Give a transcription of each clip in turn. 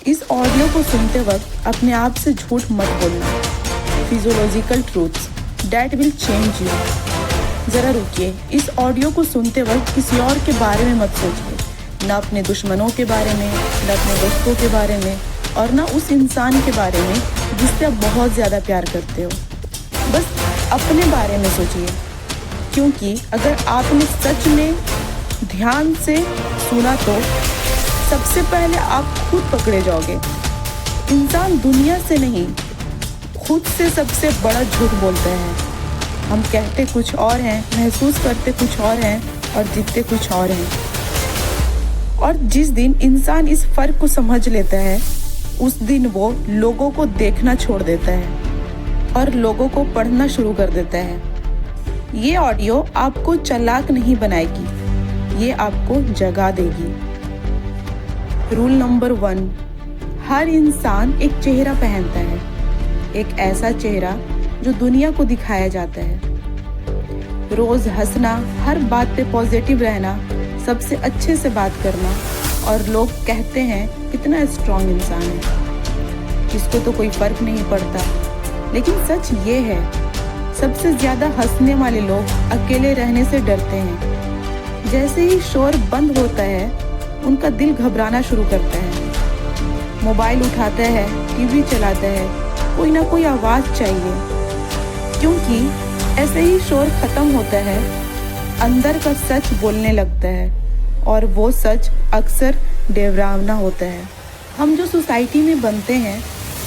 इस ऑडियो को सुनते वक्त अपने आप से झूठ मत बोलना। Physiological truths that will change you. ज़रा रुकिए, इस ऑडियो को सुनते वक्त किसी और के बारे में मत सोचिए, ना अपने दुश्मनों के बारे में, ना अपने दोस्तों के बारे में, और ना उस इंसान के बारे में जिससे आप बहुत ज़्यादा प्यार करते हो। बस अपने बारे में सोचिए, क्योंकि अगर आपने सच में ध्यान से सुना तो सबसे पहले आप खुद पकड़े जाओगे। इंसान दुनिया से नहीं, खुद से सबसे बड़ा झूठ बोलता है। हम कहते कुछ और हैं, महसूस करते कुछ और हैं और जीतते कुछ और हैं। और जिस दिन इंसान इस फ़र्क को समझ लेता है, उस दिन वो लोगों को देखना छोड़ देता है और लोगों को पढ़ना शुरू कर देता है। ये ऑडियो आपको चालाक नहीं बनाएगी, ये आपको जगा देगी। रूल नंबर 1, हर इंसान एक चेहरा पहनता है, एक ऐसा चेहरा जो दुनिया को दिखाया जाता है। रोज़ हंसना, हर बात पे पॉजिटिव रहना, सबसे अच्छे से बात करना, और लोग कहते हैं कितना स्ट्रॉन्ग इंसान है, इसको तो कोई फ़र्क नहीं पड़ता। लेकिन सच ये है, सबसे ज़्यादा हंसने वाले लोग अकेले रहने से डरते हैं। जैसे ही शोर बंद होता है, उनका दिल घबराना शुरू करता है। मोबाइल उठाता है, टीवी चलाता है, कोई ना कोई आवाज़ चाहिए, क्योंकि ऐसे ही शोर ख़त्म होता है, अंदर का सच बोलने लगता है, और वो सच अक्सर डरावना होता है। हम जो सोसाइटी में बनते हैं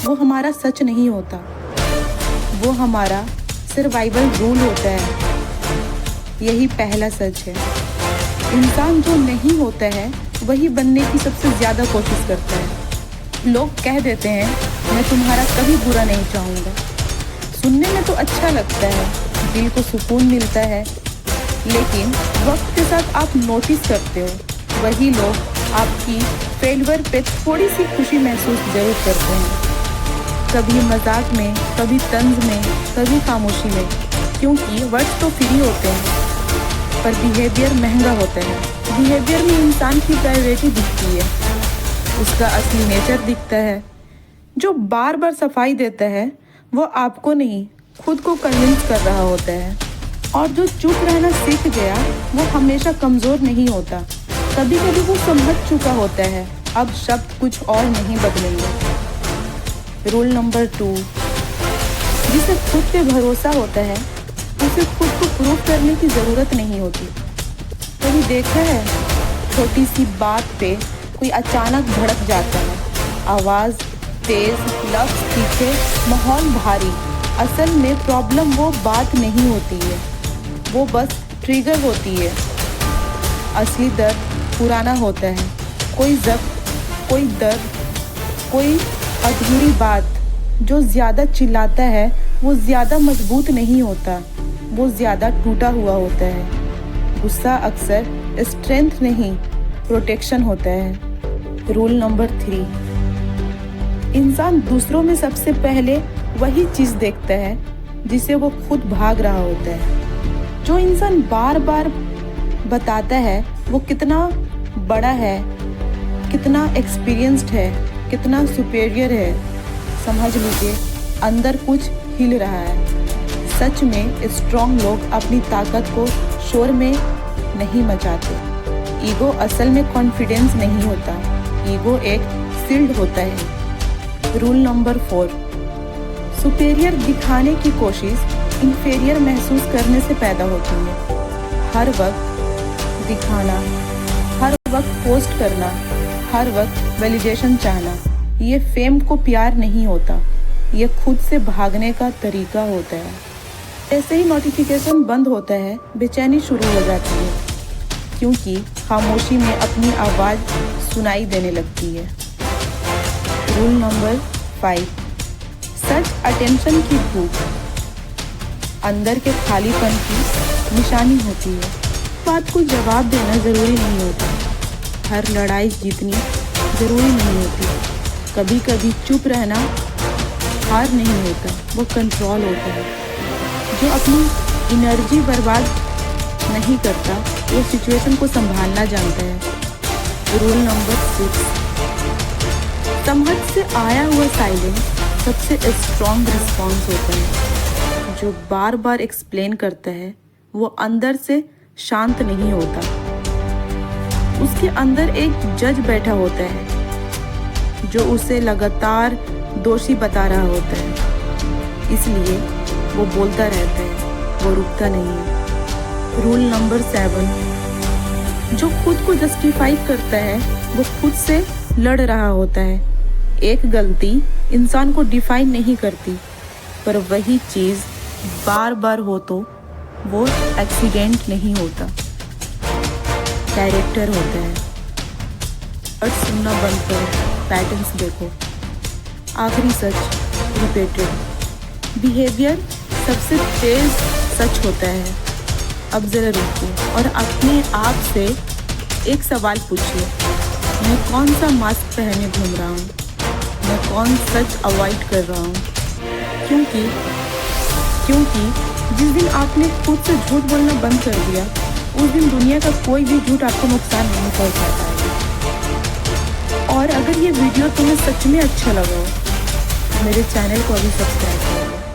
वो हमारा सच नहीं होता, वो हमारा सर्वाइवल रूल होता है। यही पहला सच है। इंसान जो नहीं होता है वही बनने की सबसे ज़्यादा कोशिश करता है। लोग कह देते हैं मैं तुम्हारा कभी बुरा नहीं चाहूँगा। सुनने में तो अच्छा लगता है, दिल को सुकून मिलता है, लेकिन वक्त के साथ आप नोटिस करते हो वही लोग आपकी फेलियर पे थोड़ी सी खुशी महसूस जरूर करते हैं। कभी मजाक में, कभी तंज में, कभी खामोशी में, क्योंकि वर्ड्स तो फ्री होते हैं पर बिहेवियर महंगा होता है। बिहेवियर में इंसान की प्रायोरिटी दिखती है, उसका असली नेचर दिखता है। जो बार बार सफाई देता है वो आपको नहीं, खुद को कन्विंस कर रहा होता है। और जो चुप रहना सीख गया वो हमेशा कमज़ोर नहीं होता, कभी कभी वो समझ चुका होता है अब शब्द कुछ और नहीं बदलेंगे। रूल नंबर 2, जिसे खुद पे भरोसा होता है उसे खुद को प्रूव करने की ज़रूरत नहीं होती। कभी देखा है, छोटी सी बात पे कोई अचानक भड़क जाता है, आवाज़ तेज़, लफ्ज़ तीखे, माहौल भारी। असल में प्रॉब्लम वो बात नहीं होती है, वो बस ट्रिगर होती है। असली दर्द पुराना होता है, कोई ज़ब्त, कोई दर्द, कोई अधूरी बात। जो ज़्यादा चिल्लाता है वो ज़्यादा मजबूत नहीं होता, वो ज़्यादा टूटा हुआ होता है। गुस्सा अक्सर स्ट्रेंथ नहीं, प्रोटेक्शन होता है। रूल नंबर 3, इंसान दूसरों में सबसे पहले वही चीज़ देखता है जिसे वो खुद भाग रहा होता है। जो इंसान बार बार बताता है वो कितना बड़ा है, कितना एक्सपीरियंस्ड है, कितना सुपेरियर है, समझ लीजिए अंदर कुछ हिल रहा है। सच में स्ट्रॉन्ग लोग अपनी ताकत को शोर में नहीं मचाते। ईगो असल में कॉन्फिडेंस नहीं होता, ईगो एक शील्ड होता है। रूल नंबर 4, सुपेरियर दिखाने की कोशिश इंफीरियर महसूस करने से पैदा होती है। हर वक्त दिखाना, हर वक्त पोस्ट करना, हर वक्त वैलिडेशन चाहना, ये फेम को प्यार नहीं होता, ये खुद से भागने का तरीका होता है। ऐसे ही नोटिफिकेशन बंद होता है, बेचैनी शुरू हो जाती है, क्योंकि खामोशी में अपनी आवाज़ सुनाई देने लगती है। रूल नंबर 5, सच अटेंशन की भूख अंदर के खालीपन की निशानी होती है। बात को जवाब देना ज़रूरी नहीं होता, हर लड़ाई जीतनी ज़रूरी नहीं होती। कभी कभी चुप रहना हार नहीं होता, वो कंट्रोल होता है। जो अपनी एनर्जी बर्बाद नहीं करता वो सिचुएशन को संभालना जानता है। रूल नंबर 6, समझ से आया हुआ साइलेंस सबसे स्ट्रॉन्ग रिस्पॉन्स होता है। जो बार बार एक्सप्लेन करता है वो अंदर से शांत नहीं होता, उसके अंदर एक जज बैठा होता है जो उसे लगातार दोषी बता रहा होता है, इसलिए वो बोलता रहता है, वो रुकता नहीं है। रूल नंबर 7, जो खुद को जस्टिफाई करता है वो खुद से लड़ रहा होता है। एक गलती इंसान को डिफाइन नहीं करती, पर वही चीज़ बार बार हो तो वो एक्सीडेंट नहीं होता, कैरेक्टर होता है। और सुनना बंद करो, पैटर्न्स देखो। आखिरी सच, रिपीटेड बिहेवियर सबसे तेज सच होता है। अब ज़रा रुकिए और अपने आप से एक सवाल पूछिए, मैं कौन सा मास्क पहने घूम रहा हूँ, मैं कौन सच अवॉइड कर रहा हूँ? क्योंकि जिस दिन आपने खुद से झूठ बोलना बंद कर दिया, उस दिन दुनिया का कोई भी झूठ आपको नुकसान नहीं पहुंचा पाएगा। और अगर ये वीडियो तुम्हें सच में अच्छा लगा हो, मेरे चैनल को अभी सब्सक्राइब करो।